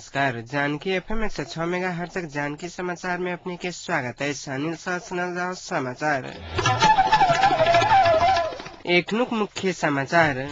नमस्कार। Janaki FM 106 megahertz तक जानकी समाचार में अपने के स्वागत है। अनिल सुनल समाचार। एकनुक मुख्य समाचार।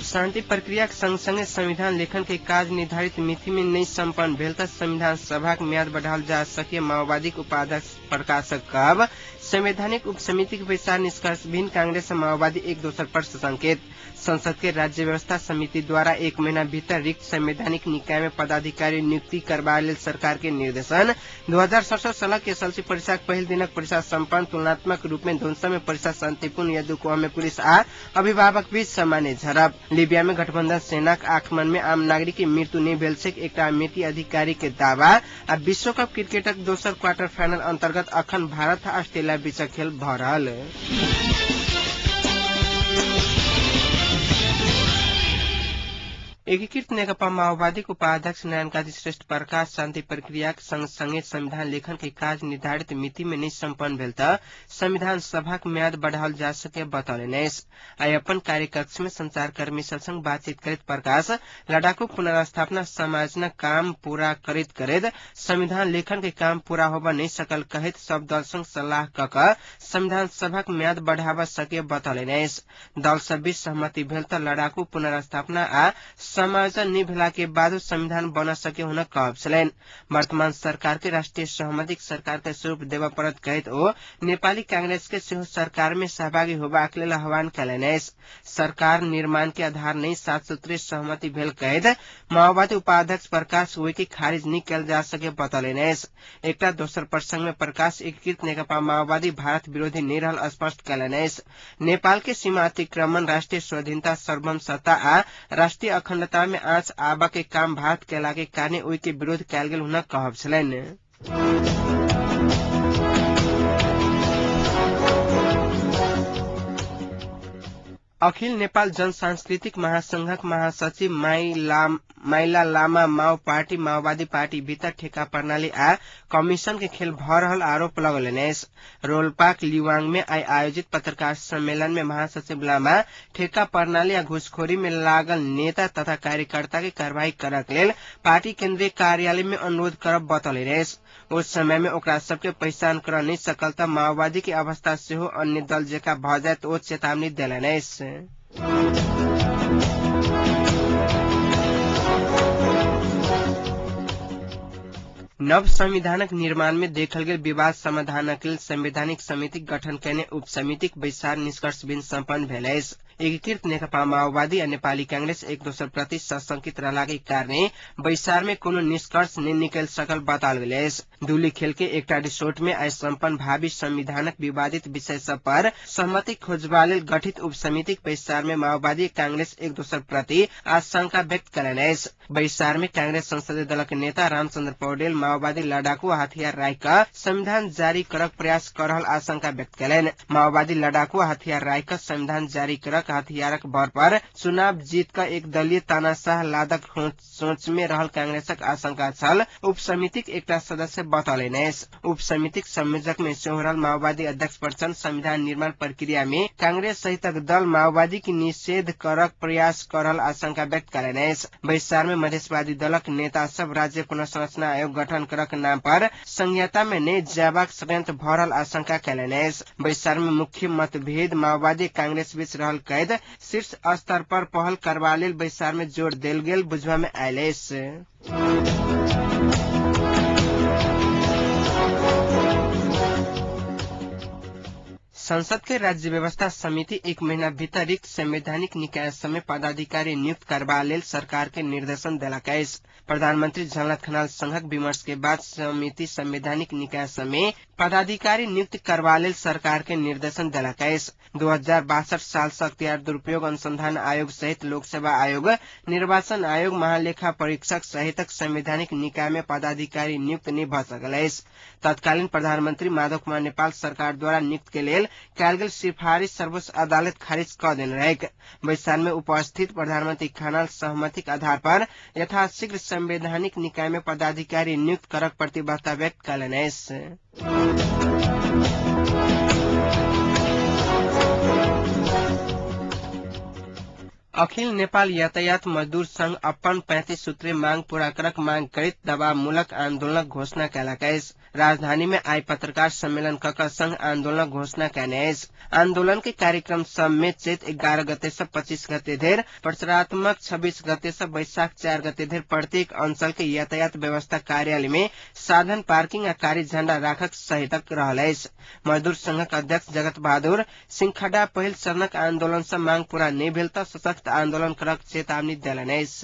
शांति प्रक्रिया सँगसँगै संविधान लेखन के काज निर्धारित मिति में नहीं सम्पन्न भेल त संविधान सभा के म्याद बढ़ाल जा सके। माओवादी उपाध्यक्ष प्रकाश कब संवैधानिक उप समिति के विचार निष्कर्ष भिन्न। कांग्रेस और माओवादी एक दोसर पर संकेत। संसद के राज्य व्यवस्था समिति द्वारा 1 महीना भीतर रिक्त संवैधानिक निकाय में पदाधिकारी नियुक्ति करबाए लेल सरकार के निर्देशन। 2067 साल के एसएलसी परीक्षा के पहिल दिनक परीक्षा सम्पन्न। तुलनात्मक रूप में धुंसा में परीक्षा शांतिपूर्ण यदुकोह में पुलिस आ अभिभावक बीच सामान्य झड़प। लीबिया में गठबंधन सेनाक आक्रमण में आम नागरिक की मृत्यु नहीं भेल छै एक अमेरिकी अधिकारी के दावा। आ विश्व कप क्रिकेटक दोसर क्वार्टर फाइनल अंतर्गत अखन भारत आ ऑस्ट्रेलिया बीचक खेल भ रहल। एकीकृत नेकपा माओवादी उपाध्यक्ष नयन काजी श्रेष्ठ प्रकाश शांति प्रक्रिया सँगसँगै संविधान लेखन के काज निर्धारित मिति में नहीं सम्पन्न भेल त संविधान सभा के म्याद बढ़ाओल जा सके बतौलनि। आई अपन कार्यकक्ष में संचारकर्मी संग बातचीत करत प्रकाश लड़ाकू पुनर्स्थापना समाजना काम पूरा करत संविधान लेखन के काम पूरा होबा नहीं सकल कहत सब दल संग सलाह क संविधान सभा के म्याद बढ़ावा सके बतौलनि। दल सब बीच सहमति भेल त लड़ाकू पुनर्स्थापना आ समायोजन नहीं भेला के बाद संविधान बन सके हुन कहब छलैन। वर्तमान सरकार के राष्ट्रीय सहमति सरकार के स्वरूप देवा परत कहत ओ नेपाली कांग्रेस के सेहो सरकार में सहभागी होबाक लेल आह्वान कयलनि। सरकार निर्माण के आधार नहीं 7 सूत्रीय सहमति भेल कहत माओवादी उपाध्यक्ष प्रकाश ओहि के खारिज नहीं कयल जा सके बतौलनि। एकटा दोसर प्रसंग में प्रकाश एकीकृत नेकपा माओवादी भारत विरोधी नहीं रहल स्पष्ट कयलनि। नेपाल के सीमा अतिक्रमण राष्ट्रीय स्वाधीनता सार्वभौम सत्ता आ राष्ट्रीय अखण्डता में आँच आबा के काम भारत कैला के कारणे ओहि के विरोध कयल गेल हुन कहब छलैन। अखिल नेपाल जन सांस्कृतिक महासंघक महासचिव माइला लामा माओ पार्टी माओवादी पार्टी भीतर ठेका प्रणाली आ कमीशन के खेल भ रहल आरोप लगौलनि। रोलपाक लिवांग में आयोजित पत्रकार सम्मेलन में महासचिव लामा ठेका प्रणाली आ घूसखोरी में लागल नेता तथा कार्यकर्ता के कार्रवाई करक लेल पार्टी केंद्रीय कार्यालय में अनुरोध करब बतौलनि। उस समय में ओकरा सबके पहचान कर नहीं सकल त माओवादी की अवस्था सेहो अन्य दल जेका भ जायत ओ चेतावनी देलनि। नव संविधानक निर्माण में देखल गेल विवाद समाधानक लेल संवैधानिक समिति गठन करने उप समितिक बैसार निष्कर्ष बिन सम्पन्न भेल। एकीकृत नेकपा माओवादी और नेपाली कांग्रेस एक दोसर प्रति सशंकित रहला के कारणे बैसार में कोनो निष्कर्ष नहीं निकल सकल बताल गेल। धूली खेल के एकटा रिसोर्ट में आज सम्पन्न भावी संविधानक विवादित विषय सब पर सहमति खोजबा लेल गठित उप समिति बैसार में माओवादी कांग्रेस एक दोसर प्रति आशंका व्यक्त कयलनि। बैसार में कांग्रेस संसदीय दल के नेता रामचंद्र पौडेल माओवादी लड़ाकू हथियार राख संविधान जारी करक प्रयास कर रहल आशंका व्यक्त कयलनि। माओवादी लड़ाकू हथियार राख संविधान जारी करक हथियारक बल पर चुनाव जीत का एक दलीय तानाशाह लादक सोच में रहल कांग्रेसक आशंका छल उप समितिक एकटा सदस्य बतौलनि। उप समितिक संयोजक में सेहो माओवादी अध्यक्ष प्रचंड संविधान निर्माण प्रक्रिया में कांग्रेस सहितक दल माओवादी की निषेध करक प्रयास कर रहल आशंका व्यक्त कयलनि। बैसार में मधेशवादी दलक नेता सब राज्य पुनर्संरचना आयोग गठन करक नाम पर संहिता में नहीं जाबाक षड्यंत्र भ रहल आशंका कयलनि। बैसार में मुख्य मतभेद माओवादी कांग्रेस बीच रहल कैद शीर्ष स्तर पर पहल करबा लेल बैसार में जोर देल गेल बुझबा में आयल। संसद के राज्य व्यवस्था समिति 1 महीना भीतर रिक्त संवैधानिक निकाय समय पदाधिकारी नियुक्त करबा लेल सरकार के निर्देशन देलक। प्रधानमंत्री झलनाथ खनाल संघक विमर्श के बाद समिति संवैधानिक निकाय समय पदाधिकारी नियुक्त करबा लेल सरकार के निर्देशन देलक। 2062 साल से अख्तियार दुरुपयोग अनुसंधान आयोग सहित लोक सेवा आयोग निर्वाचन आयोग महालेखा परीक्षक सहित संवैधानिक निकाय में पदाधिकारी नियुक्त नहीं भ सकल। तत्कालीन प्रधानमंत्री माधव कुमार नेपाल सरकार द्वारा नियुक्त के लेल कयल गेल सिफारिश सर्वोच्च अदालत खारिज क देने रहे। बैसार में उपस्थित प्रधानमंत्री खनाल सहमति के आधार पर यथाशीघ्र संवैधानिक निकाय में पदाधिकारी नियुक्त करक प्रतिबद्धता व्यक्त कयलनि। अखिल नेपाल यातायात मजदूर संघ अपन 35 सूत्रीय मांग पूरा करक मांग करित दबावमूलक आंदोलनक घोषणा कैलाकैस। राजधानी में आई पत्रकार सम्मेलन कक संघ आंदोलनक घोषणा कैनेस। आंदोलन के कार्यक्रम सब में चैत 11 गते से 25 गते धेर, प्रचारात्मक 26 गते से वैशाख 4 गते धेर प्रत्येक अंचल के यातायात व्यवस्था कार्यालय में साधन पार्किंग आ कारी झण्डा राखक सहितक रहलैस। मजदूर संघक अध्यक्ष जगत बहादुर सिंह खड्डा पहिल चरणक आंदोलन से मांग पूरा नहीं भेल त सशक्त आंदोलन करक चेतावनी देलनैस।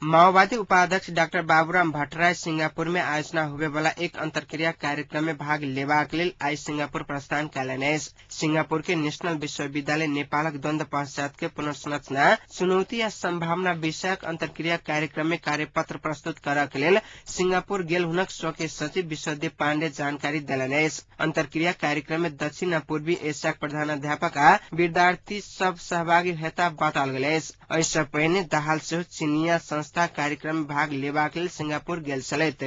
माओवादी उपाध्यक्ष डॉक्टर बाबूराम भट्टराय सिंगापुर में आयोजना हुए वाला एक अंतरक्रिया कार्यक्रम में भाग लेबाक लेल आई सिंगापुर प्रस्थान कैलनेस। सिंगापुर के नेशनल विश्वविद्यालय नेपालक द्वंद्व पश्चात के पुनर्संरचना चुनौती या संभावना विषयक अंतरक्रिया कार्यक्रम में कार्यपत्र प्रस्तुत करक लेल सिंगापुर गेल हुनक स्वकीय सचिव विश्वदेव पाण्डे जानकारी देलनेस। अंतरक्रिया कार्यक्रम में दक्षिण आ पूर्वी एशिया प्रधानाध्यापक आ विद्यार्थी सब सहभागी हेता बताल गेलेस। ऐसा पहिने दाहाल से चीनिया संस्था कार्यक्रम में भाग लेबाक लेल सिंगापुर गेल छलैथ।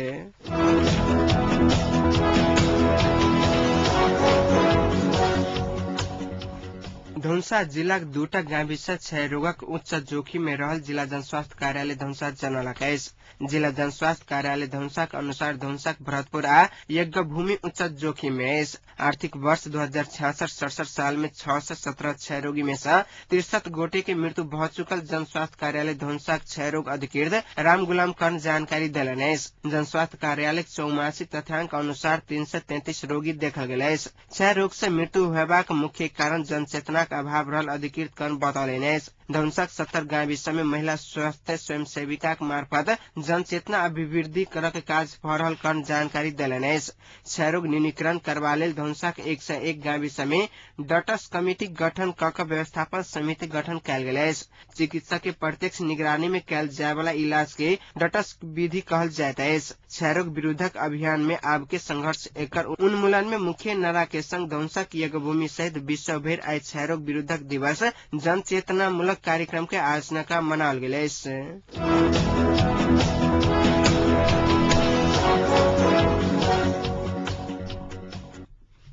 धनुषा जिलाक दूटा गाविस क्षय रोगक उच्च जोखिम में रहल जिला जनस्वास्थ्य कार्यालय धनुषा जनलकैस। जिला जनस्वास्थ्य कार्यालय धनुषाक अनुसार धनुषाक भरतपुर आ यज्ञभूमि उच्च जोखिम में है। आर्थिक वर्ष 2066-67 साल में 6 से 17 क्षय रोगी में से 63 गोटे के मृत्यु भ चुकल जनस्वास्थ्य कार्यालय धनुषाक क्षय रोग अधिकृत राम गुलाम कर्ण जानकारी देलनेस। जनस्वास्थ्य कार्यालय चौमासी तथ्यांक अनुसार 333 रोगी देखल गेलेस। क्षय रोग से मृत्यु होबाक मुख्य कारण जनचेतना अभाव रहल अधिकृत कर्ण बतौलेनेस। धनुषाक 70 गाविस में महिला स्वास्थ्य स्वयंसेविका मार्फत जनचेतना अभिवृद्धि करक काज भ रहल कर्ण जानकारी देलनेस। क्षयरोग न्यूनीकरण करबा लेल धनुषाक 101 गाविस में डटस कमिटी गठन कक व्यवस्थापन समिति गठन कैल गेलेस। चिकित्सक के प्रत्यक्ष निगरानी में कैल जाय वाला इलाज के डटस विधि कहल जाइत अछि। क्षयरोग विरोधक अभियान में आब के संघर्ष एकर उन्मूलन में मुख्य नारा के संग धनुषाक यज्ञभूमि सहित विश्व भर आई क्षयरोग विरोधक दिवस जन चेतना मूलक कार्यक्रम के आयोजना का मनाल गेलेस।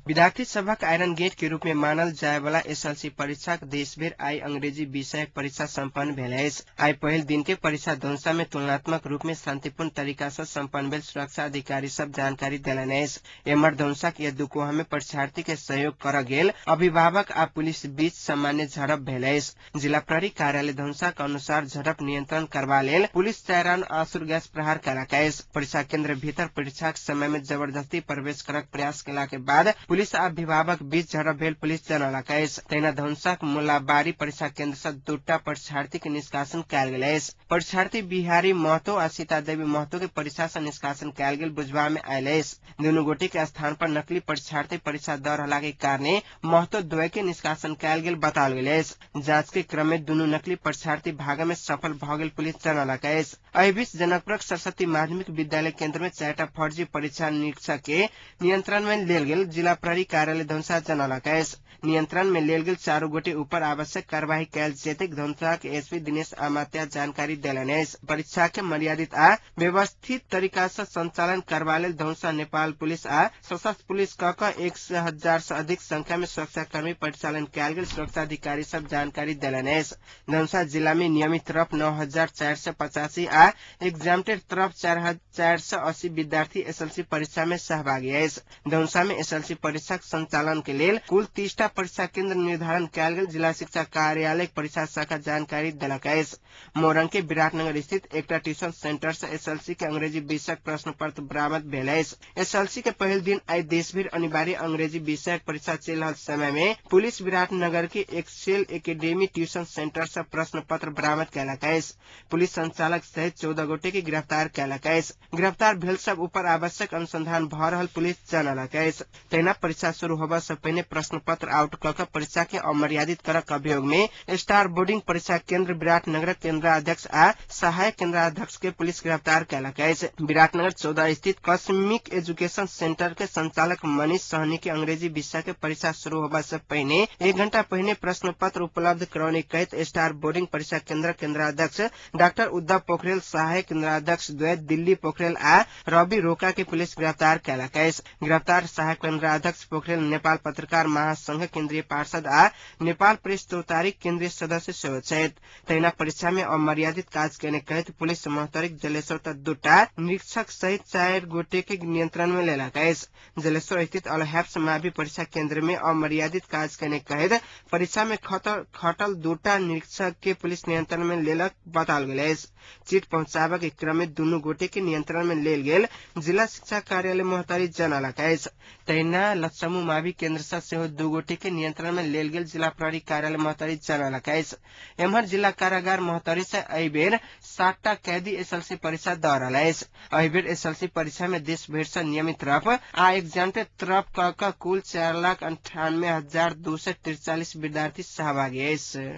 विद्यार्थी सभक आयरन गेट के रूप में मानल जाय वाला एसएलसी परीक्षा देश भर आई अंग्रेजी विषय परीक्षा संपन्न भेल अछि। आई पहल दिन के परीक्षा धनुषा में तुलनात्मक रूप में शांतिपूर्ण तरीका से संपन्न भेल सुरक्षा अधिकारी सब जानकारी देलनि अछि। एम्हर धनुषाक यदुकोहा में परीक्षार्थी के सहयोग कर गेल अभिभावक आ पुलिस बीच सामान्य झड़प भेल अछि। जिला प्रहरी कार्यालय धनुषा के अनुसार झड़प नियंत्रण करबा लेल पुलिस 4 राउंड आसुर गैस प्रहार कयलक अछि। परीक्षा केंद्र भीतर परीक्षा के समय में जबरदस्ती प्रवेश करक प्रयास केला के बाद पुलिस आ अभिभावक बीच झड़प भेल पुलिस जनलक अछि। तहिना धनुषाक मुल्लाबाड़ी परीक्षा केंद्र से 2टा परीक्षार्थी के निष्कासन कयल गेल अछि। परीक्षार्थी बिहारी महतो आ सीता देवी महतो के परीक्षा से निष्कासन कयल गेल बुझबा में आयल अछि। दुनू गोटे के स्थान पर नकली परीक्षार्थी परीक्षा द रहला के कारणे महतो द्वय के निष्कासन कयल गेल बताओल गेल अछि। जांच के क्रम में दुनू नकली परीक्षार्थी भागे में सफल भ गेल पुलिस जनलक अछि। एहि बीच जनकपुरक सरस्वती माध्यमिक विद्यालय केंद्र में 4टा फर्जी परीक्षा निरीक्षक के नियंत्रण में लेल गेल जिला प्रहरी कार्यालय धनुषा जनलक अछि। नियंत्रण में लेल गेल 4 गोटे ऊपर आवश्यक कार्यवाही कैल जेतैक धनुषा के एसपी दिनेश आमात्या जानकारी देलनि अछि। परीक्षा के मर्यादित आ व्यवस्थित तरीका से संचालन करबा लेल धनुषा नेपाल पुलिस आ सशस्त्र पुलिस कक 1,000 से अधिक संख्या में सुरक्षाकर्मी परिचालन कैल गेल सुरक्षा अधिकारी सब जानकारी देलनि अछि। धनुषा जिला में नियमित तरफ 9,485 आ एग्जाम्टेड तरफ 4,480 विद्यार्थी एसएलसी परीक्षा में सहभागी अछि। धनुषा में एसएलसी परीक्षा संचालन के लेल कुल 30टा परीक्षा केंद्र निर्धारण कैल गेल जिला शिक्षा कार्यालय परीक्षा शाखा जानकारी देलक अछि। मोरंग के विराटनगर स्थित एकटा ट्यूशन सेंटर से एसएलसी के अंग्रेजी विषयक प्रश्न पत्र बरामद भेल अछि। एसएलसी के पहल दिन आई देश भर अनिवार्य अंग्रेजी विषयक परीक्षा चल रहल समय में पुलिस विराटनगर के एक्सेल एकेडमी ट्यूशन सेंटर से प्रश्न पत्र बरामद कैलक अछि। पुलिस संचालक सहित 14 गोटे के गिरफ्तार कैलक अछि। गिरफ्तार भेल सब ऊपर आवश्यक अनुसंधान भ रहल पुलिस जनलक अछि। तहिना परीक्षा शुरू होबा से पहले प्रश्न पत्र आउट क परीक्षा के अमर्यादित करक अभियोग में स्टार बोर्डिंग परीक्षा केन्द्र विराटनगर केन्द्राध्यक्ष आ सहायक केन्द्राध्यक्ष के पुलिस गिरफ्तार कैलक अछि। विराटनगर 14 स्थित कस्मिक एजुकेशन सेंटर के संचालक मनीष सहनी के अंग्रेजी विषय के परीक्षा शुरू होबा से पहले 1 घंटा पहले प्रश्न पत्र उपलब्ध कराने कहत स्टार बोर्डिंग परीक्षा केन्द्र केन्द्राध्यक्ष डॉक्टर उद्धव पोखरेल, सहायक केन्द्राध्यक्ष द्वैत दिल्ली पोखरेल आ रवि रोका के पुलिस गिरफ्तार कैलक अछि। गिरफ्तार सहायक केन्द्राध्यक्ष पोखरेल नेपाल पत्रकार महासंघ केन्द्रीय पार्षद आ नेपाल प्रेस चौतारीक केन्द्रीय सदस्य सेहो छथि। तहिना परीक्षा में अमर्यादित काज केने कहत पुलिस महतरिक जलेश्वर दुटा निरीक्षक सहित 4 गोटे के नियंत्रण में लेलक अछि। जलेश्वर स्थित अलहैप्स मावी परीक्षा केन्द्र में अमर्यादित काज केने कहत परीक्षा में खटल 2टा निरीक्षक के पुलिस नियंत्रण में लेलक बताल गेल अछि। चिट पहुंचाबे के क्रम में दुनू गोटे के नियंत्रण में लेल गेल जिला शिक्षा कार्यालय मोहतरी जनलक अछि। तहिना लक्ष्मू मावी केन्द्र से 2 गोटे के नियंत्रण में लेल गेल जिला प्रहरी कार्यालय मोहतरी जनलक अछि। एम्हर जिला कारागार मोहतरी से एहि बेर 60टा कैदी एसएलसी परीक्षा द रहल अछि। एहि बेर एसएलसी परीक्षा में देश भर से नियमित तरफ आ एग्जाम तरफ क कुल 4,98,243 विद्यार्थी सहभागी अछि।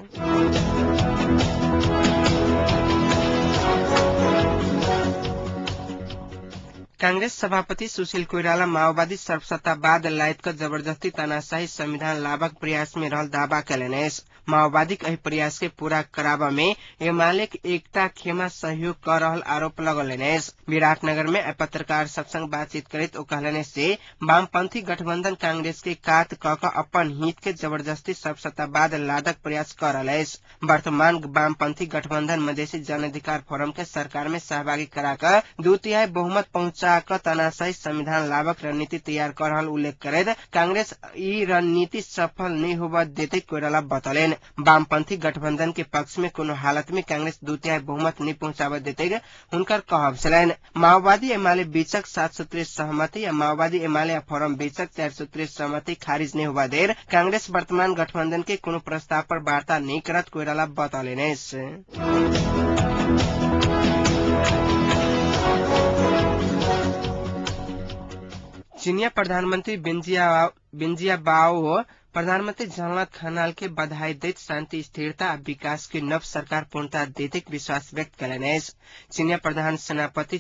कांग्रेस सभापति सुशील कोइराला माओवादी सर्वसत्तावाद लायत जबरदस्ती तानाशाही संविधान लाभक प्रयास में रहल दावा कैलनि अछि। माओवादी एहि प्रयास के पूरा कराबा में एमाले एकटा खेमा सहयोग कर रहल आरोप लगौलनि अछि। विराटनगर में पत्रकार सब संग बातचीत करैत ओ कहलनि से वामपंथी गठबंधन कांग्रेस के कात क अपन हित के जबरदस्ती सर्वसत्तावाद लादक प्रयास कर रहल अछि। वर्तमान वामपंथी गठबंधन मधेसी जन अधिकार फोरम के सरकार में सहभागी करा क 2/3 बहुमत पहुंचा क तानाशाही संविधान लाभक रणनीति तैयार कर रहल उल्लेख करैत कांग्रेस ई रणनीति सफल नहीं होबा देते कोइराला बतौलनि। वामपंथी गठबंधन के पक्ष में कोनो हालत में कांग्रेस 2/3 बहुमत नहीं पहुंचाबा देते हुनकर कहब छलनि। माओवादी एमाले बीचक 7 सूत्रीय सहमति या माओवादी एमाले फोरम बीचक 4 सूत्रीय सहमति खारिज नहीं होबा देर कांग्रेस वर्तमान गठबंधन के कोनो प्रस्ताव पर वार्ता नहीं करत कोइराला बतौलनि। चीनिया प्रधानमंत्री बेंजियाओ प्रधानमंत्री जलनाथ खनाल के बधाई दैत शांति, स्थिरता आ विकास के नव सरकार पूर्णता देते विश्वास व्यक्त कयलनि अछि। चीनिया प्रधान सेनापति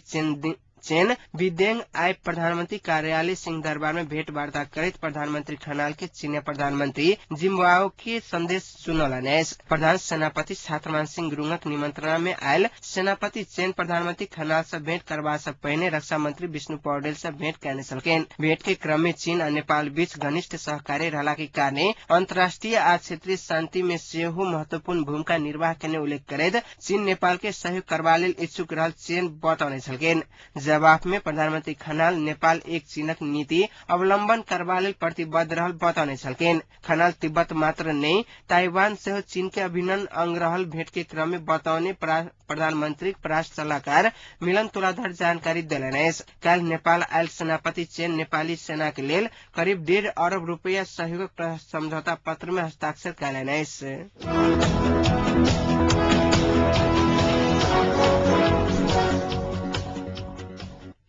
चेन विदेंग आइ प्रधानमंत्री कार्यालय सिंह दरबार में भेंट वार्ता करैत प्रधानमंत्री खनाल के चीनिया प्रधानमंत्री जिम्बाओ के संदेश सुनौलनि अछि। प्रधान सेनापति छात्रमान सिंह गुरुंगक निमंत्रणा में आयल सेनापति चेन प्रधानमंत्री खनाल से भेंट करबा से पहले रक्षा मंत्री विष्णु पौडेल से भेंट कैने छलखिन। भेंट के क्रम में चीन और नेपाल बीच घनिष्ठ सहकार्य रहला के कारणे अंतर्राष्ट्रीय आ क्षेत्रीय शांति में सेहो महत्वपूर्ण भूमिका निर्वाह करने उल्लेख करैत चीन नेपाल के सहयोग करबा लेल इच्छुक रहल चीन बतौने छलखिन। जवाब में प्रधानमंत्री खनाल नेपाल एक चीनक नीति अवलंबन करबा लेल प्रतिबद्ध रहल बतौने छलखिन। खनाल तिब्बत मात्र नहीं ताइवान से चीन के अभिन्न अंग रहल भेंट के क्रम में बतौने प्रधानमंत्री परराष्ट्र सलाहकार मिलन तुलाधर जानकारी देलनि अछि। काल्हि नेपाल आयल सेनापति चेन नेपाली सेना के लेल करीब 1.5 अरब रुपया सहयोगक समझौता पत्र में हस्ताक्षर कयलनि अछि।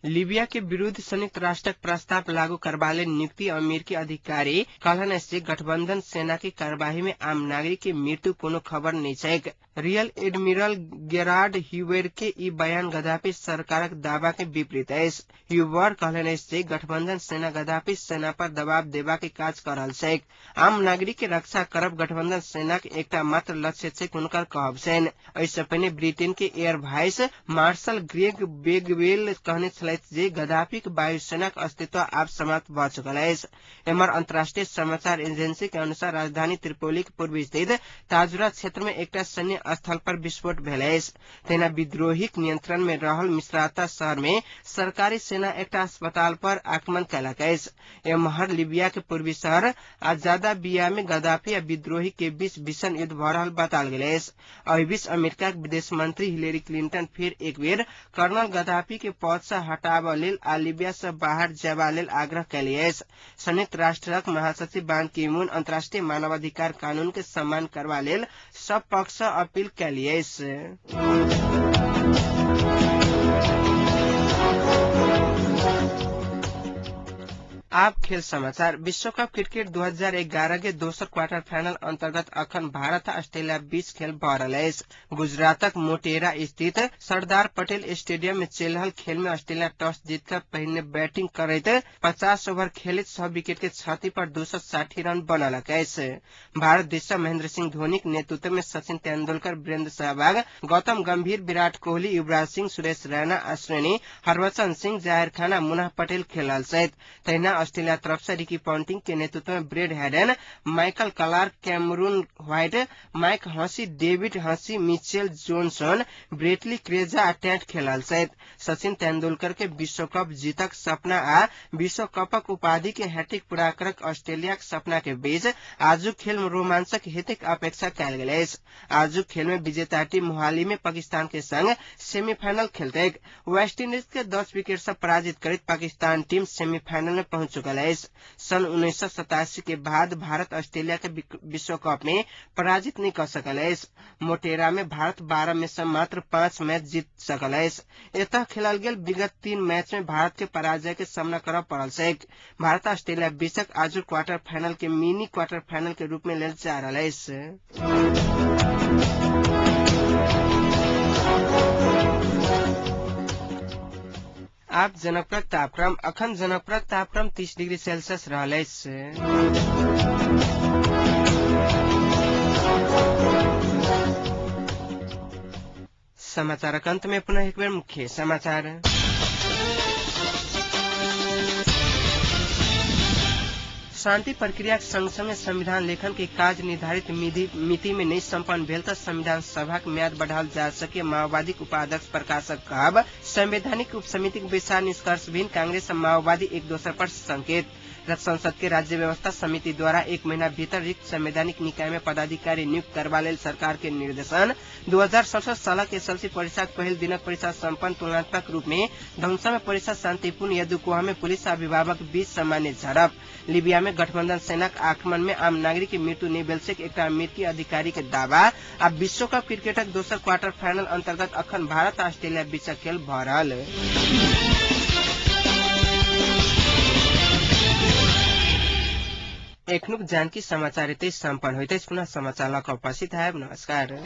लीबिया के विरुद्ध संयुक्त राष्ट्रक प्रस्ताव लागू करबा लेल नियुक्ति अमेरिकी अधिकारी कहलनि से गठबंधन सेना की कार्यवाही में आम नागरिक के मृत्यु कोनो खबर नहीं छैक। रियल एडमिरल गेरार्ड ह्यूबर के ई बयान गद्दाफी सरकारक दावा के विपरीत अछि। ह्यूबर कहलनि से गठबंधन सेना गद्दाफी सेना पर दबाव देबा के काज कर रहल छैक। आम नागरिक के रक्षा करब गठबंधन सेना के एकटा मात्र लक्ष्य छैक हुनकर कहब छनि। एहिसँ पहिने ब्रिटेन के एयर वाइस मार्शल ग्रेग बेगवेल कहने छलथि जे गद्दाफी के वायुसेनाक अस्तित्व आब समाप्त भ चुकल अछि। एम्हर अंतर्राष्ट्रीय समाचार एजेंसी के अनुसार राजधानी त्रिपोली के पूर्व स्थित ताजुरा क्षेत्र में एकटा सैन्य स्थल पर विस्फोट भेल अछि। तहिना विद्रोहीक नियंत्रण में रहल मिस्राता शहर में सरकारी सेना एकटा अस्पताल पर आक्रमण कयलक अछि। एम्हर लीबिया के पूर्वी शहर आजादाबिया में गद्दाफी आ विद्रोही के बीच भीषण युद्ध भ रहल बताल गेल अछि। एहि बीच अमेरिका के विदेश मंत्री हिलेरी क्लिंटन फिर एक बेर कर्नल गद्दाफी के पद से हटाबा लेल आ लीबिया से बाहर जेबा लेल आग्रह कयली अछि। संयुक्त राष्ट्रक महासचिव बान की मून अंतर्राष्ट्रीय मानवाधिकार कानून के सम्मान करबा लेल सब पक्ष से अपील कयली अछि। आप खेल समाचार। विश्व कप क्रिकेट 2011 के दोसर क्वार्टर फाइनल अंतर्गत अखन भारत आ ऑस्ट्रेलिया बीच खेल भ रहल अछि। गुजरातक मोटेरा स्थित सरदार पटेल स्टेडियम में चल रहल खेल में ऑस्ट्रेलिया टॉस जीतकर पहिने बैटिंग करैत 50 ओवर खेलित 6 विकेट के क्षति पर 260 रन बनौलक अछि। भारत दिस महेंद्र सिंह धोनी के नेतृत्व में सचिन तेंदुलकर, वीरेंद्र सहवाग, गौतम गंभीर, विराट कोहली, युवराज सिंह, सुरेश रैना, अश्विनी, हरभजन सिंह, जाहिर खान, मुन्ना पटेल खेलल सहित। तहिना ऑस्ट्रेलिया तरफ से रिकी पॉन्टिंग के नेतृत्व में Brad Haddin, Michael Clarke, Cameron White, Mike Hussey, David हसी, मिचेल जोनसन, ब्रेटली क्रेजा आ टेंट खेलल सहित। सचिन तेंदुलकर के विश्व कप जीतक सपना आ विश्व कपक उपाधि के हैट्रिक पूरा करक ऑस्ट्रेलिया के सपना के बीच आजुक खेल में रोमांचक हेतुक अपेक्षा कयल गेल अछि। आजुक खेल में विजेता टीम मोहाली में पाकिस्तान के संग सेमीफाइनल खेलतैक। वेस्टइंडीज के 10 विकेट से पराजित करित पाकिस्तान टीम सेमीफाइनल में पहुंच चुकल है। सन 1987 के बाद भारत ऑस्ट्रेलिया के विश्व कप में पराजित नहीं कर सकल है। मोटेरा में भारत 12 में से मात्र 5 मैच जीत सकल है। एतः खेलल गेल विगत 3 मैच में भारत के पराजय के सामना करब पड़ल है। भारत ऑस्ट्रेलिया बीचक आज क्वार्टर फाइनल के मिनी क्वार्टर फाइनल के रूप में लेल जा रहा है। आप जनकपुरक तापक्रम। अखन जनकपुरक तापक्रम 30 डिग्री सेल्सियस रहल अछि। समाचारक अंत में पुनः एक बेर मुख्य समाचार। शांति प्रक्रिया के संग संग संविधान लेखन के काज निर्धारित मिति में नहीं संपन्न भेल त संविधान सभा के म्याद बढ़ाल जा सके। माओवादी उपाध्यक्ष प्रकाशक कहब। संवैधानिक उपसमिति के विचार निष्कर्ष भिन्न। कांग्रेस और माओवादी एक दूसरे पर संकेत। संसद के राज्य व्यवस्था समिति द्वारा 1 महीना भीतर रिक्त संवैधानिक निकाय में पदाधिकारी नियुक्त करवा लेल सरकार के निर्देशन। 2067 साल के एसएलसी परीक्षा के पहल दिनक परीक्षा संपन्न। तुलनात्मक रूप में धनुषा में परीक्षा शांतिपूर्ण। यदुकोहा में पुलिस और अभिभावक बीच सामान्य झड़प। लीबिया में गठबंधन सेनाक आक्रमण में आम नागरिक की मृत्यु नहीं भेल से एक अमेरिकी अधिकारी के दावा। आ विश्व कप क्रिकेटक दोसर क्वार्टर फाइनल अंतर्गत अखन भारत आ ऑस्ट्रेलिया बीचक खेल भ रहल। एखनुक जानकी समाचार एतै संपन्न होइते। पुनः समाचार लक उपस्थित है। नमस्कार।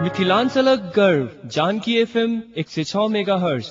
मिथिलांचलक गर्व जानकी FM 106 मेगाहर्ट्ज